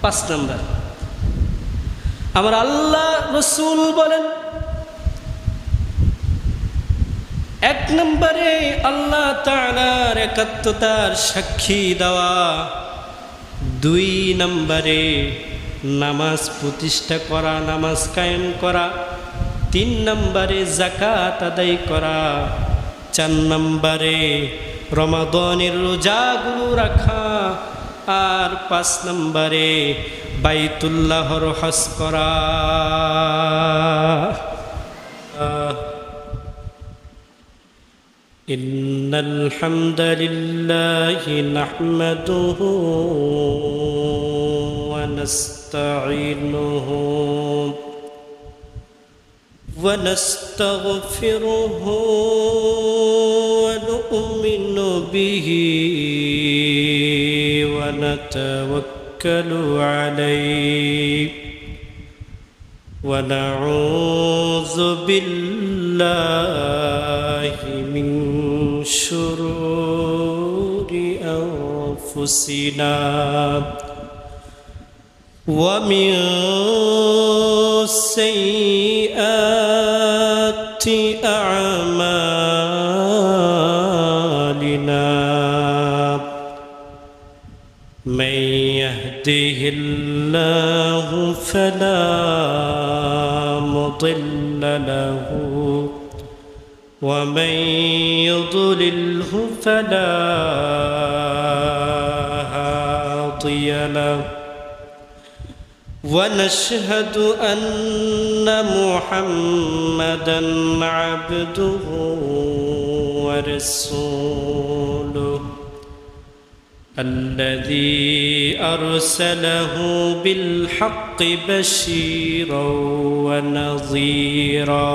5 নম্বর, আমার আল্লাহ রসুল বলেন 1 নম্বরে আল্লাহ তাআলার একাত্মতার সাক্ষী দেওয়া, 2 নম্বরে নামাজ প্রতিষ্ঠা করা, নামাজ কায়েম করা, 3 নম্বরে যাকাত আদায় করা, 4 নম্বরে রমাদানের রোজাগুলো রাখা, আর 5 নম্বরে বাইতুল্লাহর হজ করা। ইন্নাল হামদালিল্লাহি নাহমাদুহু ওয়া নাস্তাঈনুহু ওয়া নাস্তাগফিরুহু ওয়া নু'মিনু বিহি ওয়া নাতাওয়াক্কালু আলাইহি ওয়া নাউযু বিল্লাহি মিন শুরুরি আনফুসিনা ওয়া মিন সাইয়্যাতি আ'মালিনা মান ইয়াহদিহিল্লাহু ফালা মুদিল্লা লাহু ومن يضلله فلا هادي له ونشهد أن محمدا عبده ورسوله الذي أرسله بالحق بشيرا ونظيرا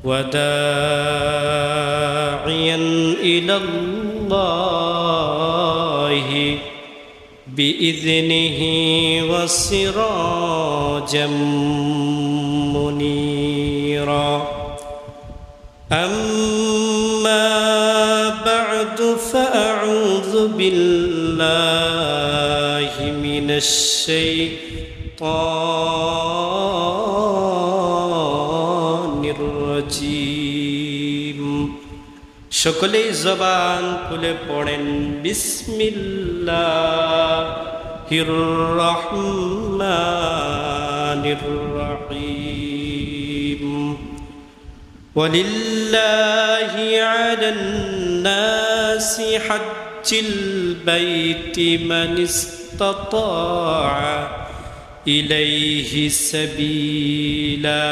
وداعيا إلى الله بإذنه وسراجا منيرا أما بعد فأعوذ بالله من الشيطان الرجيم সকলে জবান খুলে পড়েন বিসমিল্লাহির রহমানির রহিম ওয়ালিল্লাহি আলান নাসি হজ্জিল বাইতি মান ইসতাতাআ ইলাইহি সাবিলা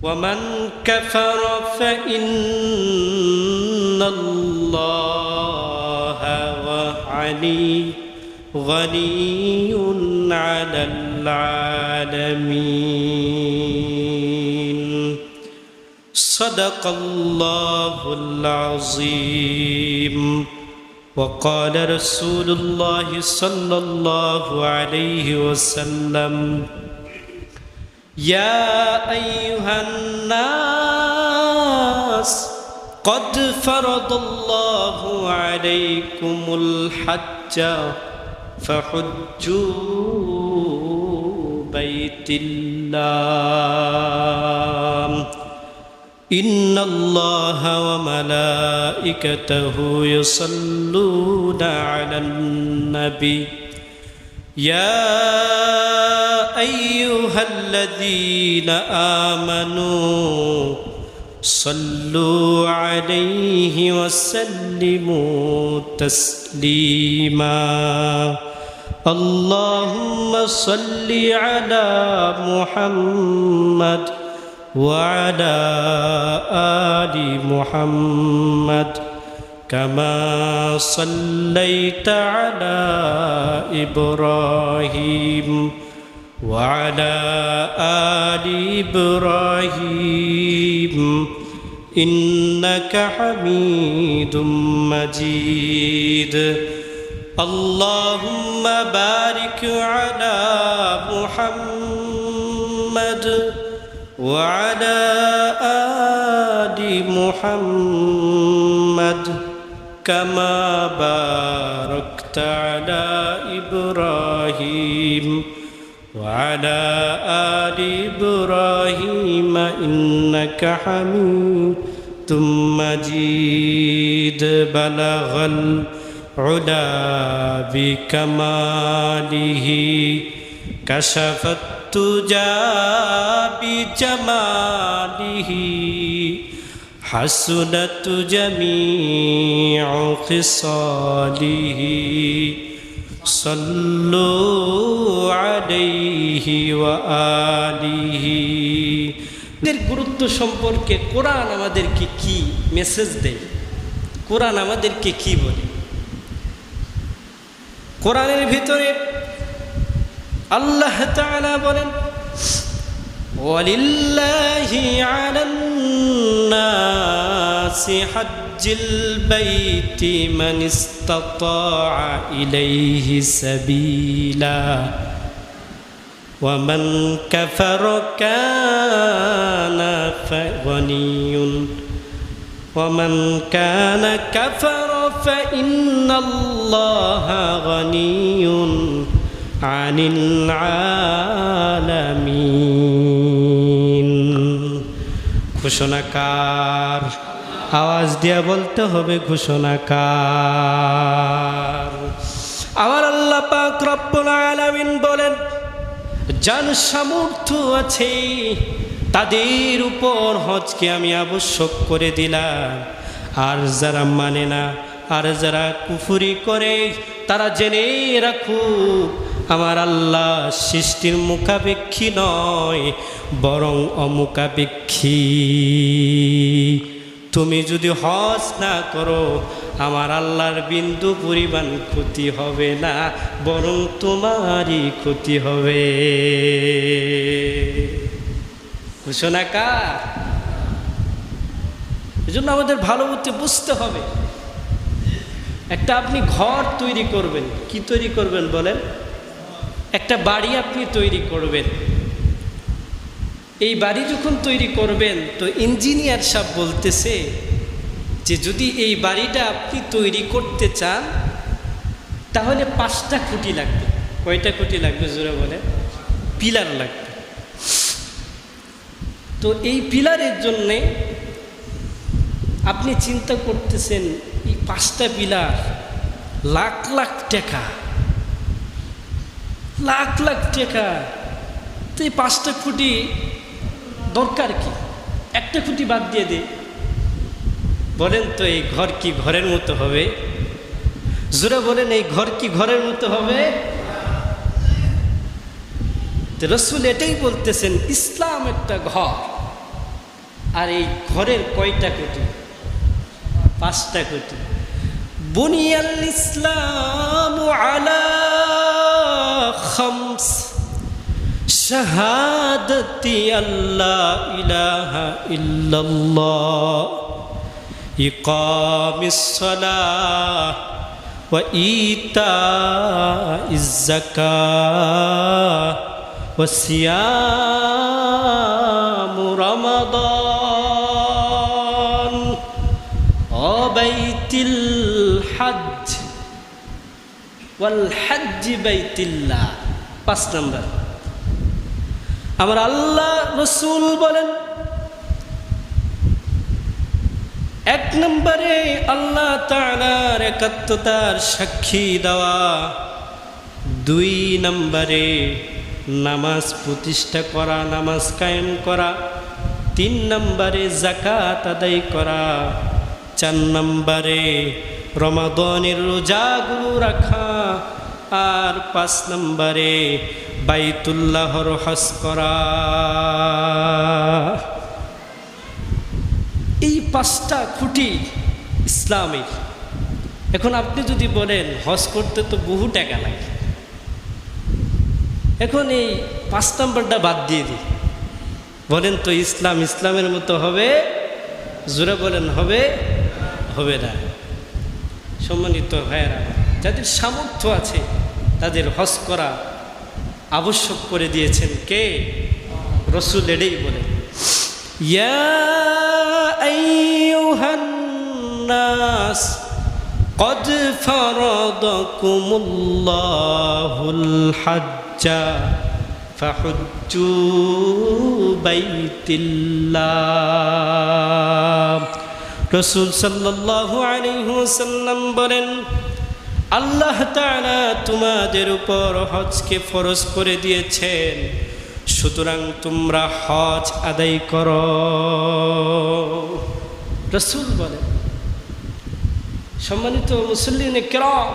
ومن كفر فإن الله غني على العالمين صدق الله العظيم وقال رسول الله صلى الله عليه وسلم يا أيها الناس قد فرض الله عليكم الحج فحجوا بيت الله إن الله وملائكته يصلون على النبي يا أيها الذين آمنوا صلوا عليه وسلموا تسليما اللهم صل على محمد وعلى آل محمد كما صليت على إبراهيم وعلى آل إبراهيم إنك حميد مجيد اللهم بارك على محمد وعلى آل محمد كما باركت বারাকতা আলা ইব্রাহিম وعلى آل إبراهيم إنك حميد مجيد بلغ العلا بكماله كشف التجى بجماله حسنت جميع خصاله صلوا عليه وآله এর গুরুত্ব সম্পর্কে কোরআন আমাদেরকে কি মেসেজ দেয়, কোরআন আমাদেরকে কি বলে? কোরআনের ভিতরে আল্লাহ তাআলা বলেন ওয়ালিল্লাহি আলান নাসি হাজ্জুল বাইতি মান ইসতাতাআ ইলাইহি সাবিলা ومن كفر كان فغني ومن كان كفر فإن الله غني عن العالمين ঘোষণাকার আওয়াজ দিয়ে বলতে হবে ঘোষণাকার। আমার আল্লাহ পাক রব্বুল আলামিন বলেন যার সামর্থ্য আছে তাদের উপর হজকে আমি আবশ্যক করে দিলাম, আর যারা মানে না আর যারা কুফরি করে তারা জেনে রাখুক আমার আল্লাহ সৃষ্টির মুখাপেক্ষী নয় বরং অমুখাপেক্ষী। তুমি যদি হজ না করো আমার আল্লাহর বিন্দু পরিমাণ ক্ষতি হবে না, বরং তোমারই ক্ষতি হবে। ঘোষণা কার? এজন্য আমাদের ভালো মতো বুঝতে হবে। একটা আপনি ঘর তৈরি করবেন, কি তৈরি করবেন বলেন? একটা বাড়ি আপনি তৈরি করবেন। এই বাড়ি যখন তৈরি করবেন তো ইঞ্জিনিয়ার সাহেব বলতেছে যে যদি এই বাড়িটা আপনি তৈরি করতে চান তাহলে 5টা খুঁটি লাগবে। কয়টা খুঁটি লাগবে জোরে বলে? পিলার লাগবে। তো এই পিলারের জন্যে আপনি চিন্তা করতেছেন এই 5টা পিলার লাখ লাখ টাকা, লাখ লাখ টাকা। তো এই 5টা খুঁটি দরকার কি? একটা খুঁটি বাদ দিয়ে দে। বলেন তো এই ঘর কি ঘরের মতো হবে? জোরে বলেন এই ঘর কি ঘরের মতো হবে? তো রাসূল এটাই বলতেছেন ইসলাম একটা ঘর, আর এই ঘরের কয়টা খুঁটি? 5টা খুঁটি। বুনিয়াল ইসলামু আলা খামস শাহাদাতি আল্লাহ ইলাহা ইল্লাল্লাহ ইকামিস সালাহ ওয়া ইতাইজ যাকাহ ওয়া সিয়ামু রমাদান ওয়া বাইতুল হজ ওয়াল হজ বাইতুল্লাহ। 5 নম্বর। আমার আল্লাহ রাসূল বলেন 1 নম্বরে আল্লাহ তাআলার একাত্মতার সাক্ষী দেওয়া, 2 নম্বরে নামাজ প্রতিষ্ঠা করা, নামাজ কায়েম করা, 3 নম্বরে যাকাত আদায় করা, 4 নম্বরে রমাদানের রোজাগুলো রাখা, আর 5 নম্বরে বাইতুল্লাহর হজ করা। এই 5টা খুঁটি ইসলামের। এখন আপনি যদি বলেন হজ করতে তো বহু টাকা লাগে, এখন এই 5 নম্বরটা বাদ দিয়ে দিই, বলেন তো ইসলাম ইসলামের মতো হবে? জোরে বলেন হবে? হবে না। সম্মানিত ভাইয়েরা, যাদের সামর্থ্য আছে তাদের হজ করা আবশ্যক করে দিয়েছেন কে? রাসূল এটাই বলেন ইয়া আইয়ুহান নাস قد فرضكم الله الحج فحجوا بيت الله রাসূল সাল্লাল্লাহু আলাইহি ওয়াসাল্লাম বলেন আল্লাহ তাআলা তোমাদের উপর হজকে ফরজ করে দিয়েছেন, সুতরাং তোমরা হজ আদায় করো। রাসূল বলেন, সম্মানিত মুসল্লিনে কিরাম,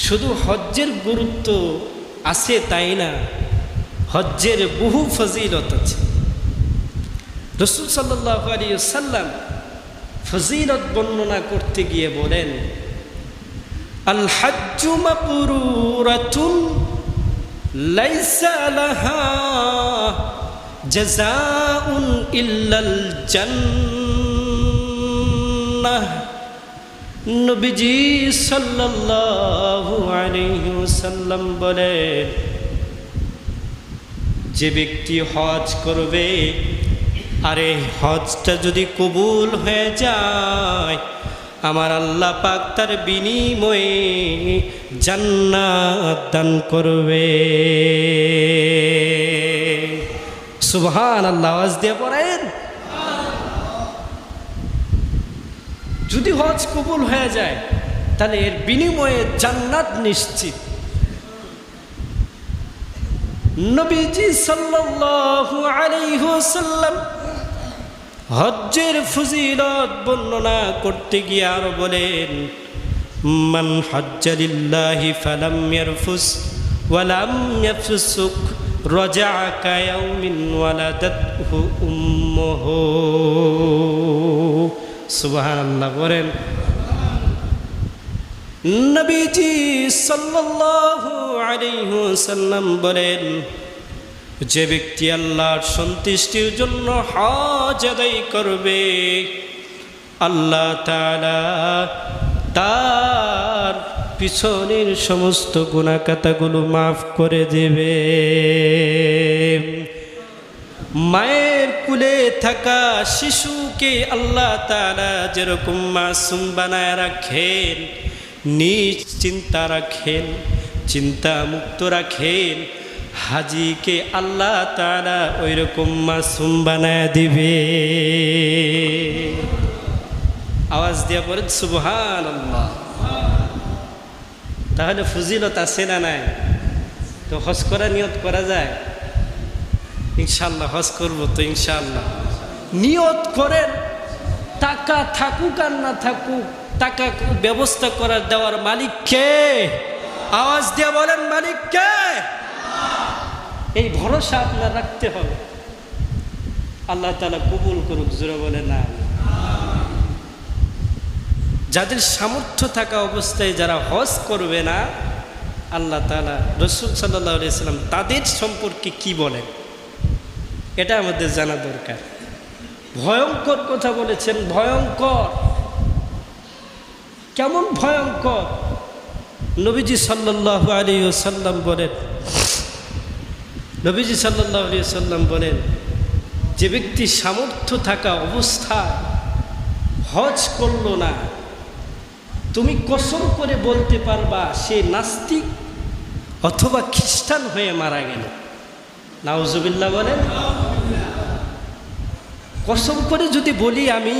শুধু হজ্জের গুরুত্ব আছে তাই না, হজ্জের বহু ফজিলত আছে। রাসূল সাল্লাল্লাহু আলাইহি ওয়াসাল্লাম ফজিলত বর্ণনা করতে গিয়ে বলেন আল হাজ্জু মাবরুরাতুন লাইসা লাহা জাযাউন ইল্লাল জান্নাহ। নবীজি সাল্লাল্লাহু আলাইহি ওয়াসাল্লাম বলেন, যে ব্যক্তি হজ করবে আর এই হজটা যদি কবুল হয়ে যায়, আমার আল্লাহ পাক তার বিনিময়ে জান্নাত দান করবে। সুবহানাল্লাহ, আওয়াজ দিয়ে পড়েন। যদি হজ কবুল হয়ে যায় তাহলে এর বিনিময়ে জান্নাত নিশ্চিত। নবীজি সাল্লাল্লাহু আলাইহি ওয়াসাল্লাম হজ্জের ফজিলত বর্ণনা করতে গিয়ে আরো বলেন মান হজ্জা লিল্লাহি ফালাম ইয়ারফুস ওয়া লাম ইয়াফসুক রাজাআ কায়াউমিন ওয়ালাদাতহু উম্মুহু। সুবহানাল্লাহ বলেন। নবীজি সাল্লাল্লাহু আলাইহি ওয়াসাল্লাম বলেন, যে ব্যক্তি আল্লাহর সন্তুষ্টির জন্য হজ আদায় করবে, আল্লাহ তাআলা তার পিছনের সমস্ত গুনাহ খাতাগুলো মাফ করে দেবে। মায়ের কুলে থাকা শিশুকে আল্লাহ তাআলা যেরকম মাসুম বানায় রাখেন, নিশ্চিন্তা রাখেন, চিন্তা মুক্ত রাখেন, হাজিকে আল্লাহ তাআলা ওই রকম মাসুম বানায় দিবে। আওয়াজ দিয়ে পড়েন সুবহানাল্লাহ। তাহলে ফজিলত আছে না নাই? তো হজ করা নিয়ত করা যায় ইনশাআল্লাহ। হজ করবো তো ইনশাআল্লাহ। নিয়ত করেন, টাকা থাকুক আর না থাকুক, টাকা ব্যবস্থা করার দেওয়ার মালিক কে? আওয়াজ দিয়ে বলেন, মালিক কে? এই ভরসা আপনার রাখতে হবে। আল্লাহ তাআলা কবুল করুক, জোরে বলে না। যাদের সামর্থ্য থাকা অবস্থায় যারা হজ করবে না, আল্লাহ তাআলা রাসূল সাল্লাল্লাহু আলাইহি ওয়াসাল্লাম তাদের সম্পর্কে কি বলেন এটা আমাদের জানা দরকার। ভয়ঙ্কর কথা বলেছেন, ভয়ঙ্কর। কেমন ভয়ঙ্কর? নবীজি সাল্লাল্লাহু আলাইহি ওয়াসাল্লাম বলেন, নবীজি সাল্লাল্লাহু আলাইহি ওয়াসাল্লাম বলেন, যে ব্যক্তি সামর্থ্য থাকা অবস্থায় হজ করলো না, তুমি কসম করে বলতে পারবা সে নাস্তিক অথবা খ্রিস্টান হয়ে মারা গেল। নাউজুবিল্লাহ বলেন। কসম করে যদি বলি আমি,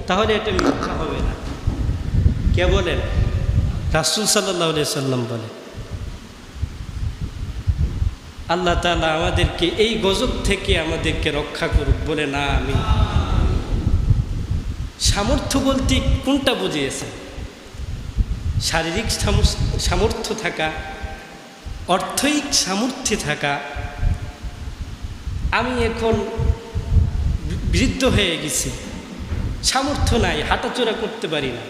তাহলে এটা মিথ্যা হবে না। কে বলেন? রাসূল সাল্লাল্লাহু আলাইহি ওয়াসাল্লাম বলেন। আল্লাহ তাআলা আমাদেরকে এই গজব থেকে আমাদেরকে রক্ষা করুক, বলে না আমি। সামর্থ্য বলতে কোনটা বুঝিয়েছে? শারীরিক সামর্থ্য থাকা, অর্থনৈতিক সামর্থ্যে থাকা। আমি এখন বৃদ্ধ হয়ে গেছি, সামর্থ্য নাই, হাঁটাচলা করতে পারি না,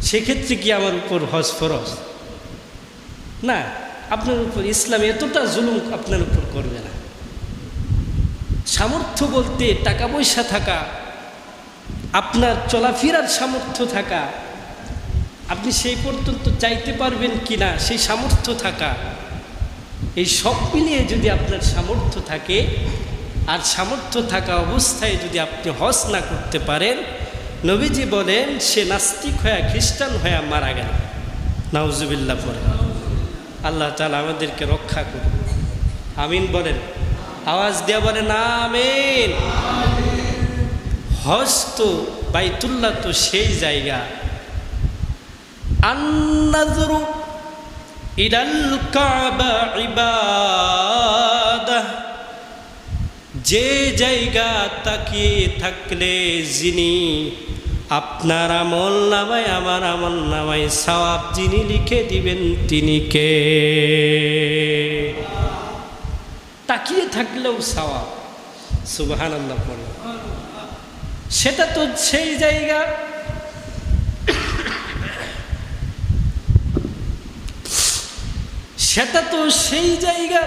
সেক্ষেত্রে কি আমার উপর হজ ফরজ? না, আপনার উপর ইসলাম এতটা জুলুম আপনার উপর করবে না। সামর্থ্য বলতে টাকা পয়সা থাকা, আপনার চলাফেরার সামর্থ্য থাকা, আপনি সেই পর্যন্ত চাইতে পারবেন কিনা সেই সামর্থ্য থাকা, এই সব মিলিয়ে যদি আপনার সামর্থ্য থাকে আর সামর্থ্য থাকা অবস্থায় যদি আপনি হজ না করতে পারেন, নবীজি বলেন সে নাস্তিক হয়ে খ্রিস্টান হয়ে মারা গেল, নাউজুবিল্লাহ পড়ে। আল্লাহ তাআলা আমাদেরকে রক্ষা করুন, আমিন বলেন, আওয়াজ দিয়া বলেন আমিন। হজ তো বাইতুল্লাহ তো সেই জায়গা, আন-নাযরু ইলাল কাবা ইবাদাহ, যে জায়গা তাকিয়ে থাকলে যিনি আপনার আমল নামায় আমার আমল নামায় সওয়াব যিনি লিখে দিবেন তিনি কে? তাকিয়ে থাকলেও সওয়াব, সুবহানাল্লাহ পড়ে। সেটা তো সেই জায়গা, সেটা তো সেই জায়গা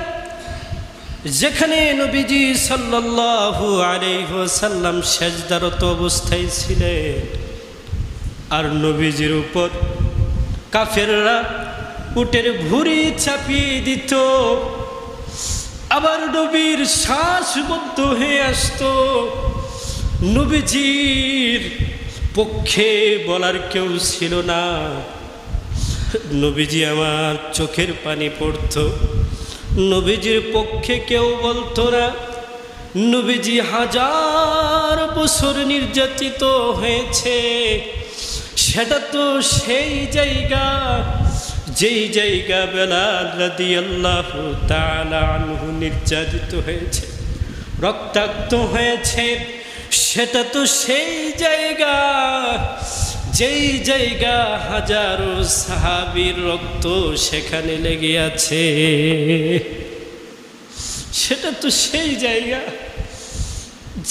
যেখানে নবীজি সাল্লাল্লাহু আলাইহি ওয়াসাল্লাম সিজদারত অবস্থায় ছিলেন, আর নবীজির উপর কাফেররা উটের ভুঁড়ি চাপিয়ে দিত, আবার নবীর শ্বাস বন্ধ হয়ে আসতো। নবীজির পক্ষে বলার কেউ ছিল না, নবীজি আমার চোখের পানি পড়তো, নবীজির পক্ষে কেউ বলতো না। নবীজি 1000 বছর নির্যাতিত হয়েছে, সেটা তো সেই জায়গা যেই জায়গা বেলাল রাদিয়াল্লাহু তাআলা আনহু নির্যাতিত হয়েছে, রক্তাক্ত হয়েছে, সেটা তো সেই জায়গা যেই জায়গা হাজারো সাহাবীর রক্ত সেখানে লেগে আছে, সেটা তো সেই জায়গা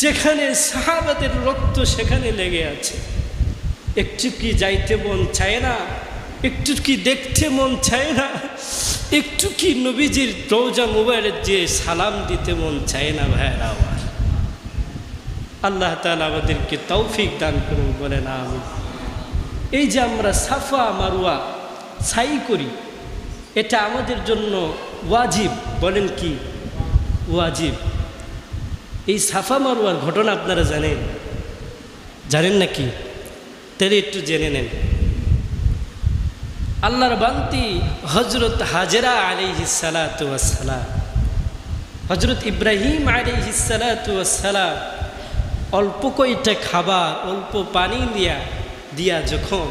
যেখানে সাহাবাদের রক্ত সেখানে লেগে আছে। একটু কি যাইতে মন চায় না? একটু কি দেখতে মন চায় না? একটু কি নবীজির রওজা মুবারক যে সালাম দিতে মন চায় না? ভাইরা আমার, আল্লাহ তাআলা আমাদেরকে তৌফিক দান করুন, বলেন আমিন। এই যে আমরা সাফা মারওয়া সাই করি, এটা আমাদের জন্য ওয়াজিব, বলেন কি ওয়াজিব? এই সাফা মারওয়ার ঘটনা আপনারা জানেন? জানেন নাকি? তাহলে একটু জেনে নেন। আল্লাহর বান্তি হযরত হাজরা আলাইহিস সালাতু ওয়াস সালাম, হযরত ইব্রাহিম আলাইহিস সালাতু ওয়াস সালাম অল্প কয়টা খাবার অল্প পানি দিয়া যখন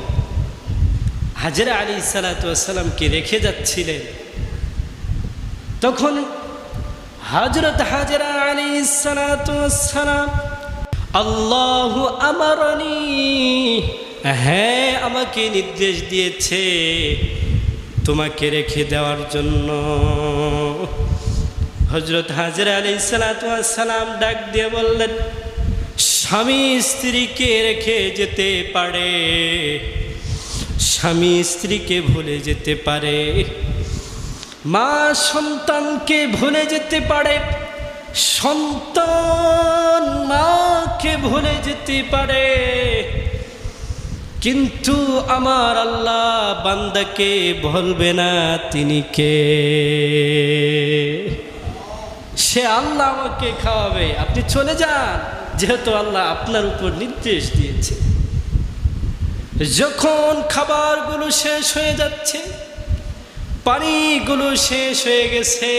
হাজরা আলাইহিস সালাতু ওয়াস সালামকে রেখে যাচ্ছিলেন, তখন হযরত হাজরা আলাইহিস সালাতু ওয়াস সালাম, আল্লাহু আমারনি, হ্যাঁ আমাকে নির্দেশ দিয়েছে তোমাকে রেখে দেওয়ার জন্য। হযরত হাজরা আলাইহিস সালাতু ওয়াস সালাম ডাক দিয়ে বললেন, স্বামী স্ত্রীকে রেখে যেতে পারে, স্বামী স্ত্রীকে ভুলে যেতে পারে, মা সন্তানকে ভুলে যেতে পারে, সন্তান মাকে ভুলে যেতে পারে, কিন্তু আমার আল্লাহ বান্দাকে ভুলবে না। তিনি কে? সে আল্লাহ আমাকে খাওয়াবে, আপনি চলে যান, যেহেতু আল্লাহ আপনার উপর নির্দেশ দিয়েছে। যখন খাবারগুলো শেষ হয়ে যাচ্ছে, পানিগুলো শেষ হয়ে গেছে,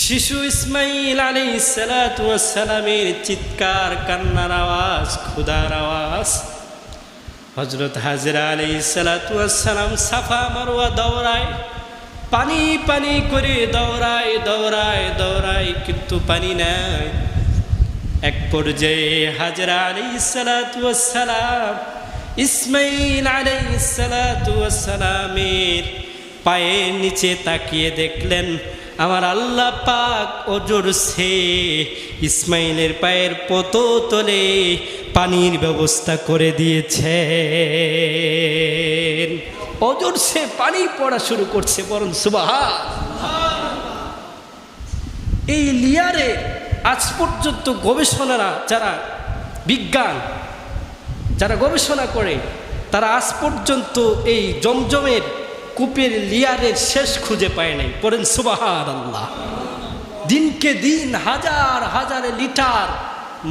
শিশু ইসমাইল আলাইহিস সালাতু ওয়াস সালামের চিৎকার, কান্নার আওয়াজ, ক্ষুধার আওয়াজ, হযরত হাজরা আলাইহিস সালাতু ওয়াস সালাম সাফা মারওয়া দৌড়ায়, পানি পানি করে দৌড়ায় দৌড়ায় দৌড়ায়, কিন্তু পানি নাই। এক পর্যায়ে হাজরা আলাইহিস সালাতু ওয়াস সালাম ইসমাইল আলাইহিস সালাতু ওয়াস সালামের পায়ের নিচে তাকিয়ে দেখলেন আমার আল্লাহ পাক অজরছে ইসমাইলের পায়ের পততলে পানির ব্যবস্থা করে দিয়েছেন। অজরছে পানি পড়া শুরু করছে, বরং সুবহানাল্লাহ। এই লিয়ারে আজ পর্যন্ত গবেষণারা, যারা বিজ্ঞান যারা গবেষণা করে, তারা আজ পর্যন্ত এই জমজমের কূপের লিয়ারের শেষ খুঁজে পায় নাই, পড়েন সুবহানাল্লাহ। দিনকে দিন হাজার হাজার লিটার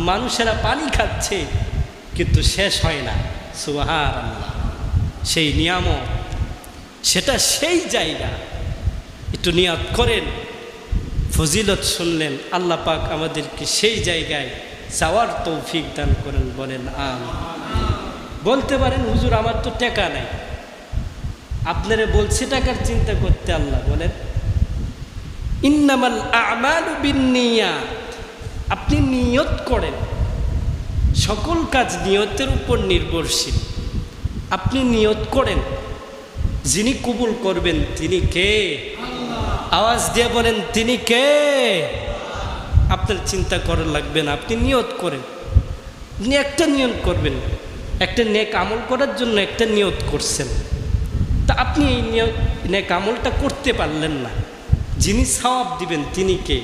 মানুষেরা পানি খাচ্ছে, কিন্তু শেষ হয় না। সুবহানাল্লাহ, সেই নিয়ামত, সেটা সেই জায়গা। একটু নিয়াত করেন, ফজিলত শুনলেন, আল্লাহ পাক আমাদেরকে সেই জায়গায় যাওয়ার তৌফিক দান করেন। বলেন আমিন। বলতে পারেন হুজুর আমার তো টাকা নাই, আপনারা বলছে টাকার চিন্তা করতে। আল্লাহ বলেন ইন্নামাল আমালু বিন্নিয়াত, আপনি নিয়ত করেন, সকল কাজ নিয়তের উপর নির্ভরশীল। আপনি নিয়ত করেন, যিনি কবুল করবেন তিনি কে? আওয়াজ দিয়ে বলেন তিনি কে? আপনার চিন্তা করার লাগবে না, আপনি নিয়ত করেন। আপনি একটা নিয়ত করবেন, একটা নেক আমল করার জন্য একটা নিয়ত করছেন, তা আপনি এই নেক আমলটা করতে পারলেন না, যিনি সওয়াব দিবেন তিনি কে?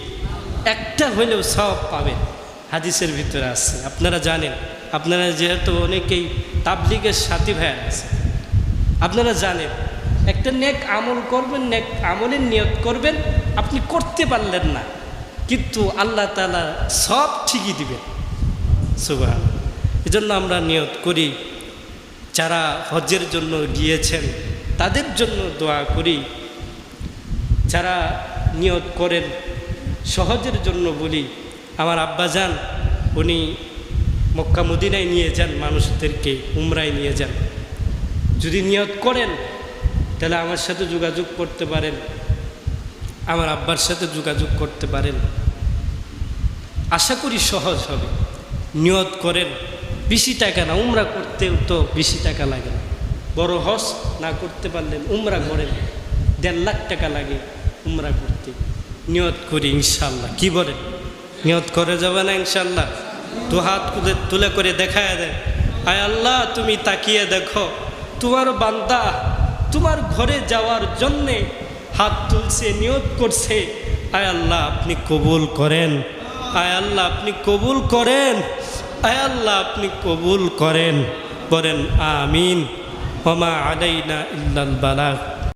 একটা হলেও সওয়াব পাবেন, হাদিসের ভিতরে আছে। আপনারা জানেন, আপনারা যেহেতু অনেকেই তাবলিগের সাথী ভাই আছে, আপনারা জানেন একটা নেক আমল করবেন, নেক আমলের নিয়ত করবেন, আপনি করতে পারলেন না, কিন্তু আল্লাহ তাআলা সব ঠিকই দিবেন। সুবহানাল্লাহ। এজন্য আমরা নিয়ত করি, যারা হজ্জের জন্য গিয়েছেন তাদের জন্য দোয়া করি, যারা নিয়ত করেন সহজের জন্য বলি। আমার আব্বাজান উনি মক্কা মদিনায় নিয়ে যান মানুষদেরকে, উমরায় নিয়ে যান। যদি নিয়ত করেন তাহলে আমার সাথে যোগাযোগ করতে পারেন, আমার আব্বার সাথে যোগাযোগ করতে পারেন। আশা করি সহজ হবে। নিয়ত করেন, বেশি টাকা না, উমরা করতেও তো বেশি টাকা লাগে না। বড় হজ না করতে পারলেন উমরা করেন, 1.5 লাখ টাকা লাগে উমরা করতে। নিয়ত করি ইনশাল্লাহ। কি বলেন? নিয়ত করে যাবে না ইনশাল্লাহ? তো হাত তুলে করে দেখায় দেন, আয় আল্লাহ তুমি তাকিয়ে দেখো, তোমার বান্দা তোমার ঘরে যাওয়ার জন্যে হাত তুলছে, নিয়ত করছে। আয় আল্লাহ আপনি কবুল করেন, আয় আল্লাহ আপনি কবুল করেন, আয় আল্লাহ আপনি কবুল করেন। বলেন আমিন। ওয়া মা আলাইনা ইল্লাল বালাগ।